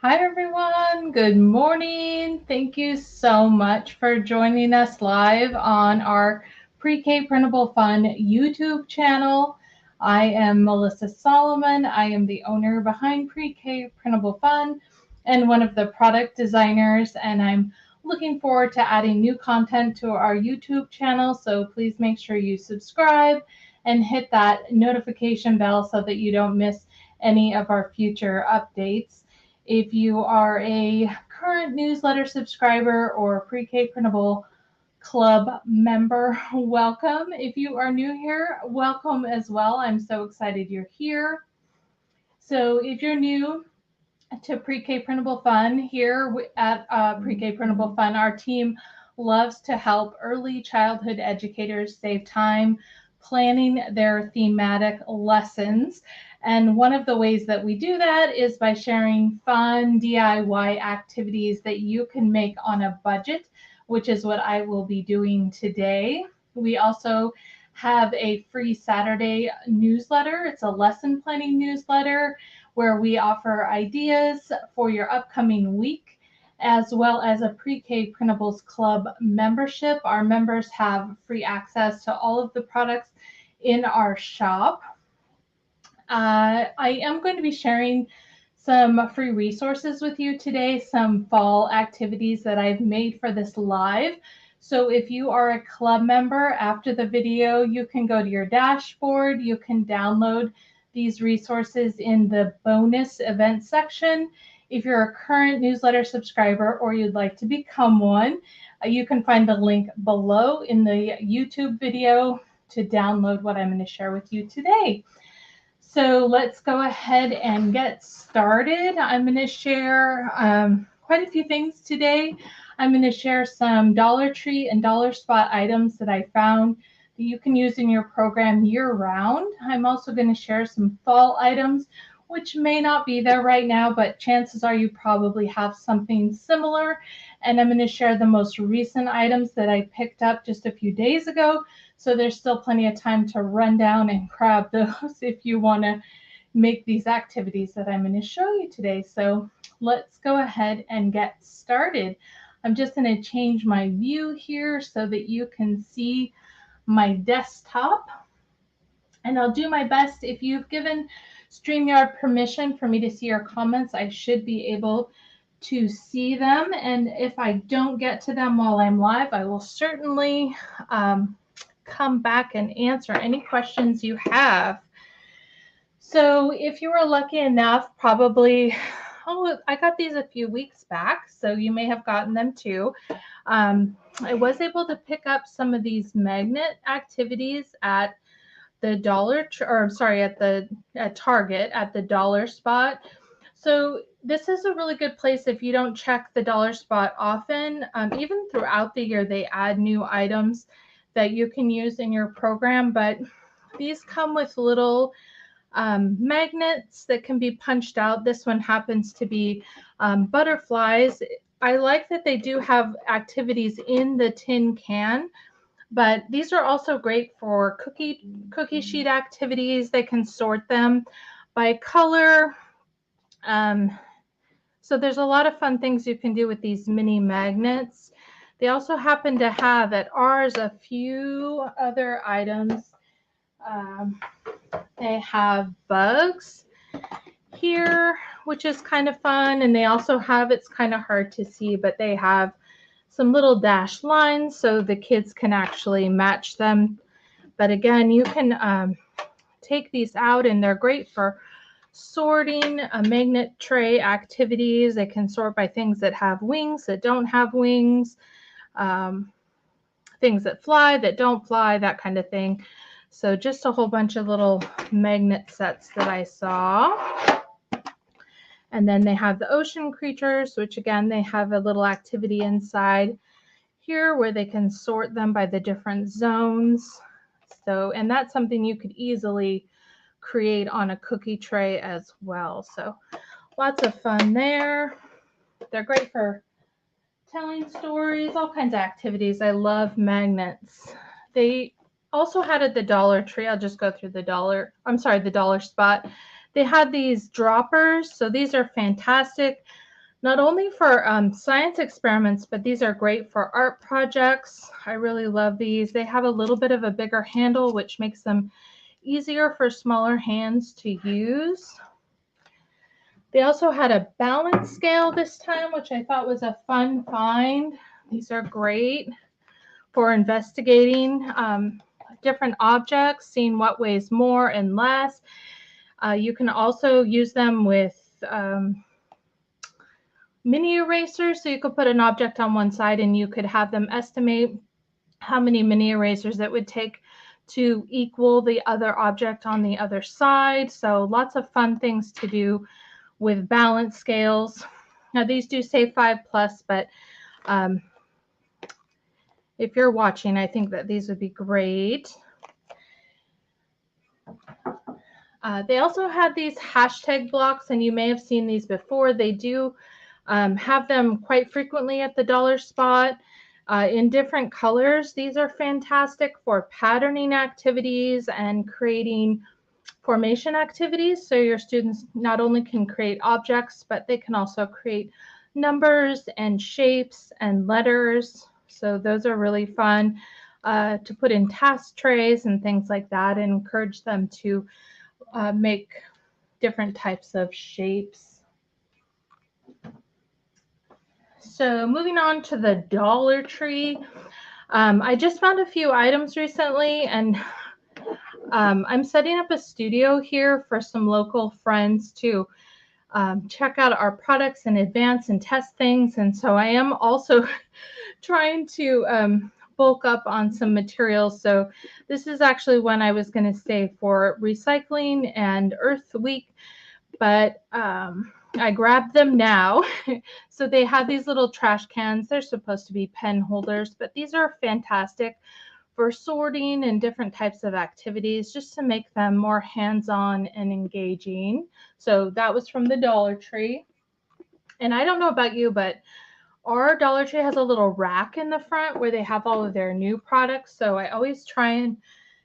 Hi, everyone. Good morning. Thank you so much for joining us live on our Pre-K Printable Fun YouTube channel. I am Melissa Solomon. I am the owner behind Pre-K Printable Fun and one of the product designers, and I'm looking forward to adding new content to our YouTube channel. So please make sure you subscribe and hit that notification bell so that you don't miss any of our future updates. If you are a current newsletter subscriber or Pre-K Printable Club member, welcome. If you are new here, welcome as well. I'm so excited you're here. So if you're new to Pre-K Printable Fun, here at Pre-K Printable Fun, our team loves to help early childhood educators save time planning their thematic lessons. And one of the ways that we do that is by sharing fun DIY activities that you can make on a budget, which is what I will be doing today. We also have a free Saturday newsletter. It's a lesson planning newsletter where we offer ideas for your upcoming week, as well as a Pre-K Printables Club membership. Our members have free access to all of the products in our shop. I am going to be sharing some free resources with you today, some fall activities that I've made for this live. So if you are a club member, after the video, you can go to your dashboard, you can download these resources in the bonus event section. If you're a current newsletter subscriber or you'd like to become one, you can find the link below in the YouTube video to download what I'm going to share with you today. So let's go ahead and get started. I'm going to share quite a few things today. I'm going to share some Dollar Tree and Dollar Spot items that I found that you can use in your program year round. I'm also going to share some fall items, which may not be there right now, but chances are you probably have something similar. And I'm going to share the most recent items that I picked up just a few days ago. So there's still plenty of time to run down and grab those if you want to make these activities that I'm going to show you today. So let's go ahead and get started. I'm just going to change my view here so that you can see my desktop. And I'll do my best. If you've given StreamYard permission for me to see your comments, I should be able to see them. And if I don't get to them while I'm live, I will certainly come back and answer any questions you have. So if you were lucky enough, probably, I got these a few weeks back, so you may have gotten them too. I was able to pick up some of these magnet activities at the at Target at the Dollar Spot. So this is a really good place if you don't check the Dollar Spot often. Even throughout the year, they add new items that you can use in your program, but these come with little magnets that can be punched out. This one happens to be butterflies. I like that they do have activities in the tin can, but these are also great for cookie sheet activities. They can sort them by color. So there's a lot of fun things you can do with these mini magnets. They also happen to have at ours a few other items. They have bugs here, which is kind of fun. And they also have, it's kind of hard to see, but they have some little dashed lines so the kids can actually match them. But again, you can take these out and they're great for sorting magnet tray activities. They can sort by things that have wings, that don't have wings, things that fly, that don't fly, that kind of thing. So just a whole bunch of little magnet sets that I saw. And then they have the ocean creatures, which again, they have a little activity inside here where they can sort them by the different zones. So, and that's something you could easily create on a cookie tray as well. So lots of fun there. They're great for telling stories, all kinds of activities. I love magnets. They also had at the Dollar Tree, I'll just go through the Dollar Spot. They had these droppers. So these are fantastic not only for science experiments, but these are great for art projects. I really love these. They have a little bit of a bigger handle, which makes them easier for smaller hands to use. They also had a balance scale this time, which I thought was a fun find. These are great for investigating different objects, seeing what weighs more and less. You can also use them with mini erasers. So you could put an object on one side and you could have them estimate how many mini erasers it would take to equal the other object on the other side. So lots of fun things to do with balance scales. Now these do say 5+, but if you're watching, I think that these would be great. They also had these hashtag blocks, and you may have seen these before. They do have them quite frequently at the dollar spot in different colors. These are fantastic for patterning activities and creating formation activities. So your students not only can create objects, but they can also create numbers and shapes and letters. So those are really fun to put in task trays and things like that, and encourage them to make different types of shapes. So moving on to the Dollar Tree. I just found a few items recently, and I'm setting up a studio here for some local friends to check out our products in advance and test things. And so I am also trying to bulk up on some materials. So this is actually when I was going to stay for recycling and Earth Week, but I grabbed them now. So they have these little trash cans. They're supposed to be pen holders, but these are fantastic for sorting and different types of activities, just to make them more hands-on and engaging. So that was from the Dollar Tree. And I don't know about you, but our Dollar Tree has a little rack in the front where they have all of their new products. So I always try and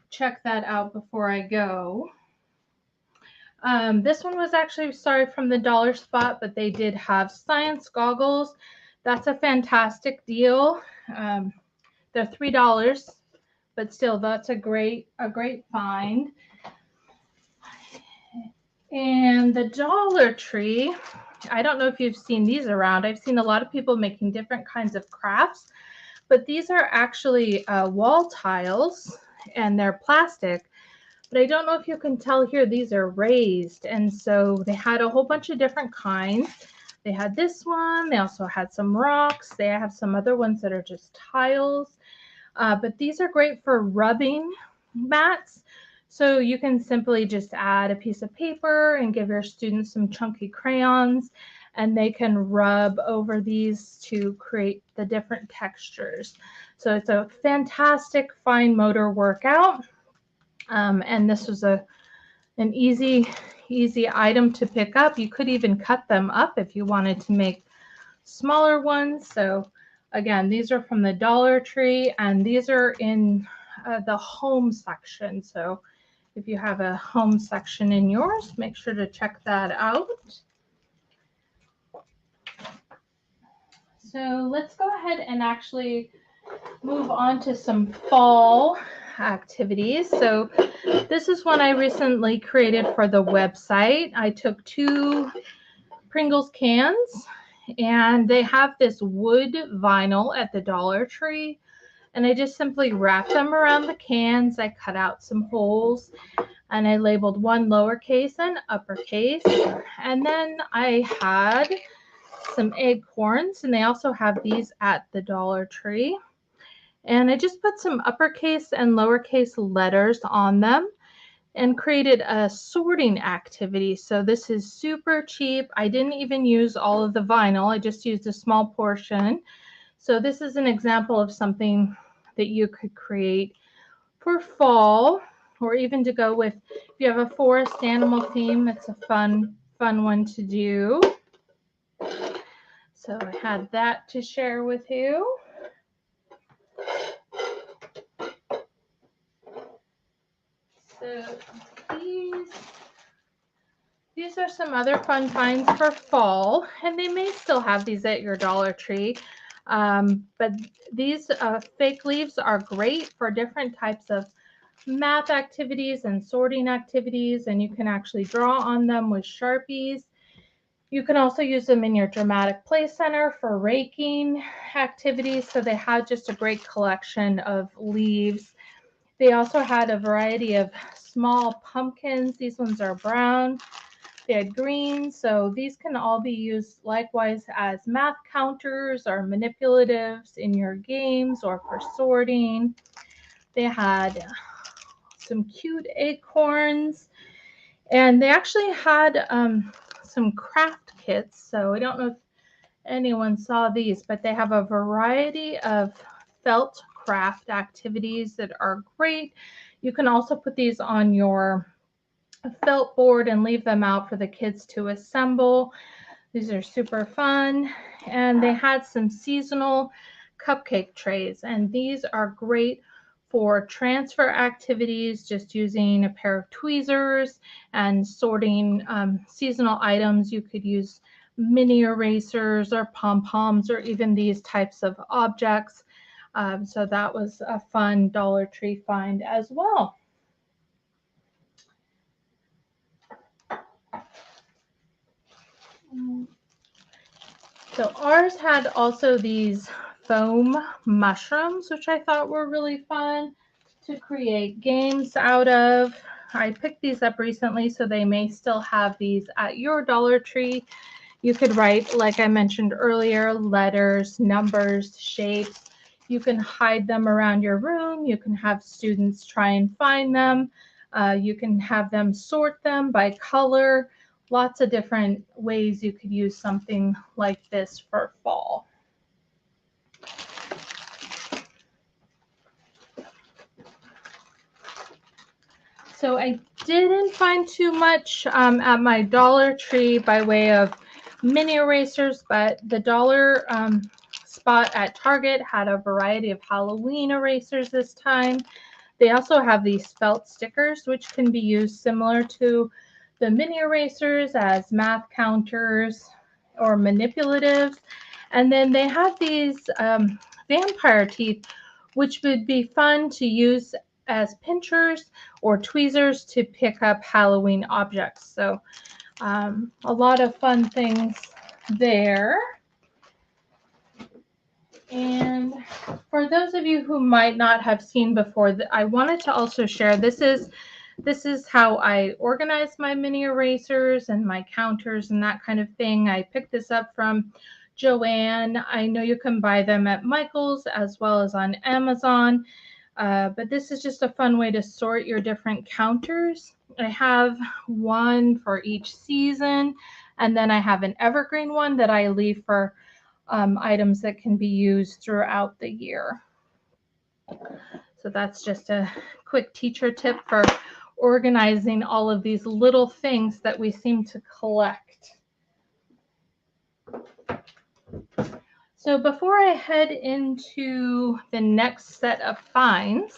check that out before I go. This one was actually, sorry, from the dollar spot, but they did have science goggles. That's a fantastic deal. They're $3, but still, that's a great find. And the Dollar Tree, I don't know if you've seen these around. I've seen a lot of people making different kinds of crafts, but these are actually wall tiles, and they're plastic. But I don't know if you can tell here, these are raised. And so they had a whole bunch of different kinds. They had this one. They also had some rocks. They have some other ones that are just tiles. But these are great for rubbing mats. So you can simply just add a piece of paper and give your students some chunky crayons, and they can rub over these to create the different textures. So it's a fantastic fine motor workout. And this was an easy item to pick up. You could even cut them up if you wanted to make smaller ones. So again, these are from the Dollar Tree, and these are in the home section. So if you have a home section in yours, make sure to check that out. So let's go ahead and actually move on to some fall activities. So this is one I recently created for the website. I took 2 Pringles cans, and they have this wood vinyl at the Dollar Tree, and I just simply wrapped them around the cans. I cut out some holes, and I labeled one lowercase and uppercase. And then I had some acorns, and they also have these at the Dollar Tree. And I just put some uppercase and lowercase letters on them and created a sorting activity. So this is super cheap. I didn't even use all of the vinyl. I just used a small portion. So this is an example of something that you could create for fall, or even to go with, if you have a forest animal theme, it's a fun one to do. So I had that to share with you. So these these are some other fun finds for fall, and they may still have these at your Dollar Tree. But these fake leaves are great for different types of math activities and sorting activities, and you can actually draw on them with Sharpies. You can also use them in your dramatic play center for raking activities. So they had just a great collection of leaves. They also had a variety of small pumpkins. These ones are brown. They had green. So these can all be used likewise as math counters or manipulatives in your games or for sorting. They had some cute acorns, and they actually had some craft kits. So I don't know if anyone saw these, but they have a variety of felt craft activities that are great. You can also put these on your felt board and leave them out for the kids to assemble. These are super fun. And they had some seasonal cupcake trays, and these are great for transfer activities, just using a pair of tweezers and sorting seasonal items. You could use mini erasers or pom-poms or even these types of objects. So that was a fun Dollar Tree find as well. So ours had also these foam mushrooms, which I thought were really fun to create games out of. I picked these up recently, so they may still have these at your Dollar Tree. You could write, like I mentioned earlier, letters, numbers, shapes. You can hide them around your room. You can have students try and find them. You can have them sort them by color. Lots of different ways you could use something like this for fall. So I didn't find too much at my Dollar Tree by way of mini erasers, but the dollar spot at Target had a variety of Halloween erasers this time. They also have these felt stickers, which can be used similar to the mini erasers as math counters or manipulatives. And then they have these vampire teeth, which would be fun to use as pinchers or tweezers to pick up Halloween objects. So a lot of fun things there. And for those of you who might not have seen before, I wanted to also share, this is how I organize my mini erasers and my counters and that kind of thing. I picked this up from Joanne. I know you can buy them at Michael's as well as on Amazon, but this is just a fun way to sort your different counters. I have one for each season, and then I have an evergreen one that I leave for items that can be used throughout the year. So that's just a quick teacher tip for organizing all of these little things that we seem to collect. So before I head into the next set of finds,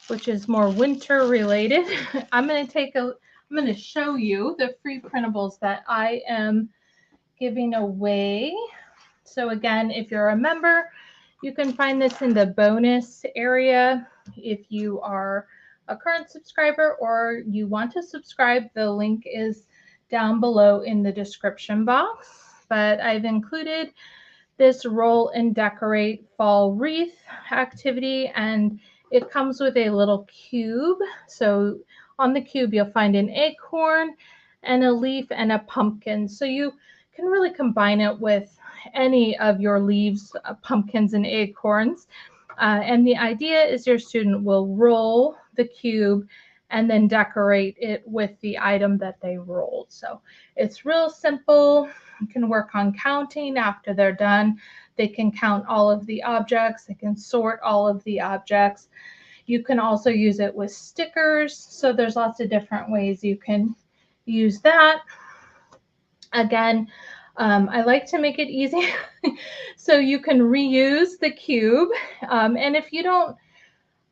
which is more winter related, I'm going to show you the free printables that I am giving away. So again, if you're a member, you can find this in the bonus area. If you are a current subscriber or you want to subscribe, the link is down below in the description box. But I've included this roll and decorate fall wreath activity, and it comes with a little cube. So on the cube, you'll find an acorn and a leaf and a pumpkin. So you can really combine it with any of your leaves, pumpkins, and acorns. And the idea is your student will roll the cube and then decorate it with the item that they rolled. So it's real simple. You can work on counting after they're done. They can count all of the objects. They can sort all of the objects. You can also use it with stickers. So there's lots of different ways you can use that. Again, I like to make it easy so you can reuse the cube. And if you don't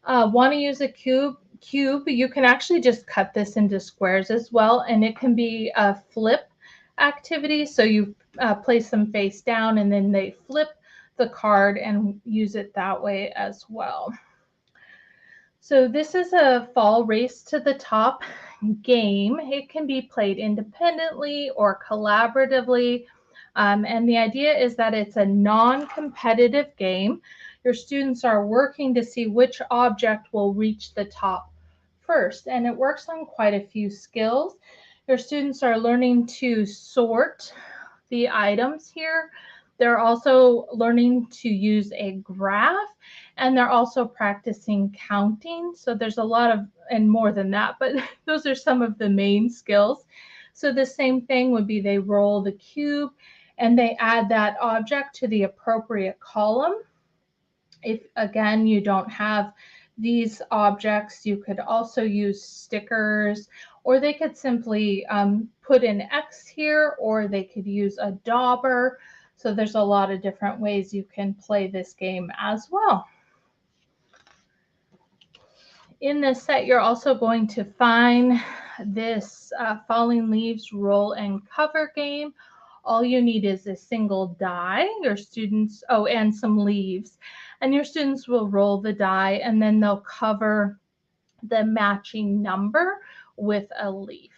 want to use a cube, cube, you can actually just cut this into squares as well, and it can be a flip activity. So you place them face down and then they flip the card and use it that way as well. So this is a fall race to the top game. It can be played independently or collaboratively. And the idea is that it's a non-competitive game. Your students are working to see which object will reach the top first. And it works on quite a few skills. Your students are learning to sort the items here. They're also learning to use a graph, and they're also practicing counting. So there's a lot of, and more than that, but those are some of the main skills. So the same thing would be they roll the cube and they add that object to the appropriate column. If again you don't have these objects, you could also use stickers, or they could simply put an X here, or they could use a dauber. So there's a lot of different ways you can play this game as well. In this set, you're also going to find this Falling Leaves roll and cover game. All you need is a single die, your students, oh, and some leaves. And your students will roll the die and then they'll cover the matching number with a leaf.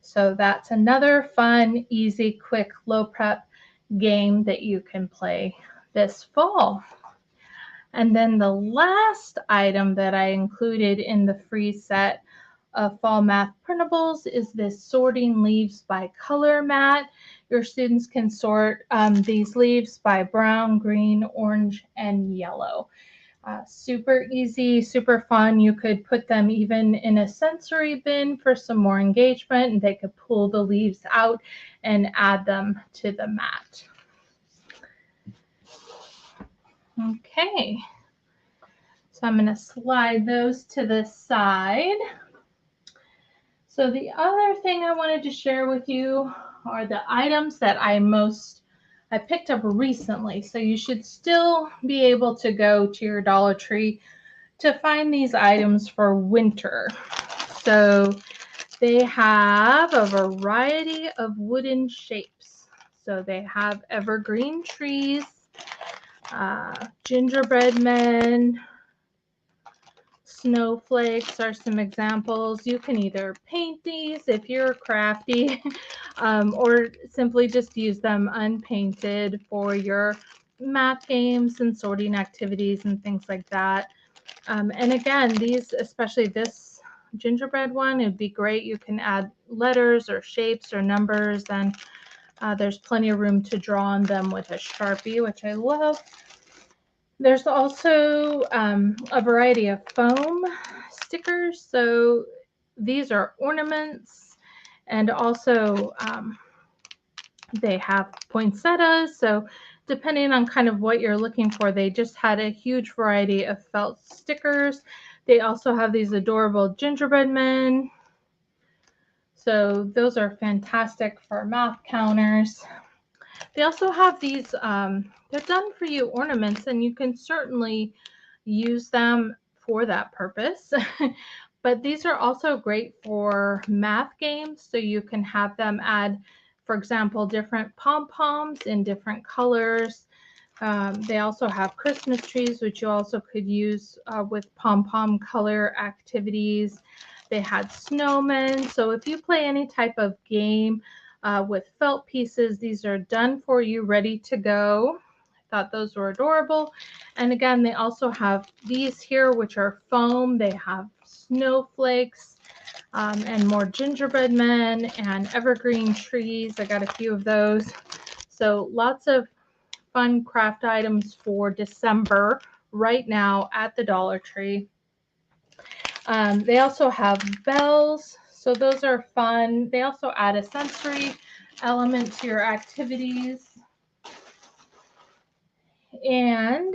So that's another fun, easy, quick, low prep game that you can play this fall. And then the last item that I included in the free set of fall math printables is this sorting leaves by color mat. Your students can sort these leaves by brown, green, orange, and yellow. Super easy, super fun. You could put them even in a sensory bin for some more engagement, and they could pull the leaves out and add them to the mat. Okay, so I'm going to slide those to the side. So the other thing I wanted to share with you are the items that I picked up recently. So you should still be able to go to your Dollar Tree to find these items for winter. So they have a variety of wooden shapes. So they have evergreen trees, gingerbread men, snowflakes are some examples. You can either paint these if you're crafty, or simply just use them unpainted for your math games and sorting activities and things like that. And again, these, especially this gingerbread one, it'd be great. You can add letters or shapes or numbers, and there's plenty of room to draw on them with a Sharpie, which I love. There's also a variety of foam stickers. So these are ornaments, and also they have poinsettias. So depending on kind of what you're looking for, they just had a huge variety of felt stickers. They also have these adorable gingerbread men. So those are fantastic for math counters. They also have these, they're done for you ornaments, and you can certainly use them for that purpose. But these are also great for math games. So you can have them add, for example, different pom-poms in different colors. They also have Christmas trees, which you also could use with pom-pom color activities. They had snowmen. So if you play any type of game with felt pieces, these are done for you, ready to go. I thought those were adorable. And again, they also have these here, which are foam. They have snowflakes and more gingerbread men and evergreen trees. I got a few of those. So lots of fun craft items for December right now at the Dollar Tree. They also have bells. So those are fun. They also add a sensory element to your activities. And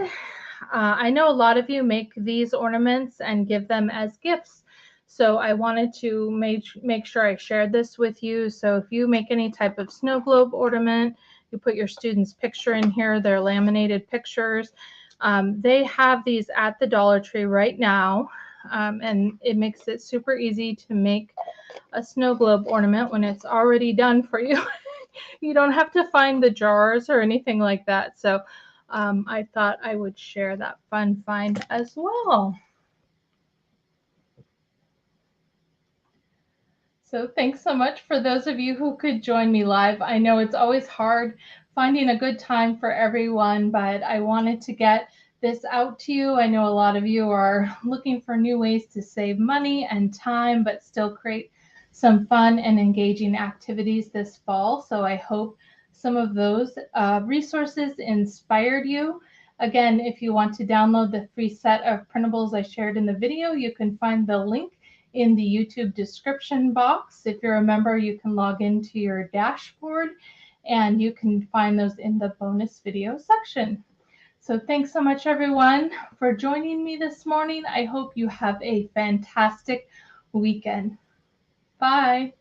I know a lot of you make these ornaments and give them as gifts. So I wanted to make sure I shared this with you. So if you make any type of snow globe ornament, you put your student's picture in here, their laminated pictures. They have these at the Dollar Tree right now. and it makes it super easy to make a snow globe ornament when it's already done for you. You don't have to find the jars or anything like that. So I thought I would share that fun find as well. So thanks so much for those of you who could join me live. I know it's always hard finding a good time for everyone, but I wanted to get this out to you. I know a lot of you are looking for new ways to save money and time, but still create some fun and engaging activities this fall. So I hope some of those resources inspired you. Again, if you want to download the free set of printables I shared in the video, you can find the link in the YouTube description box. If you're a member, you can log into your dashboard and you can find those in the bonus video section. So thanks so much, everyone, for joining me this morning. I hope you have a fantastic weekend. Bye.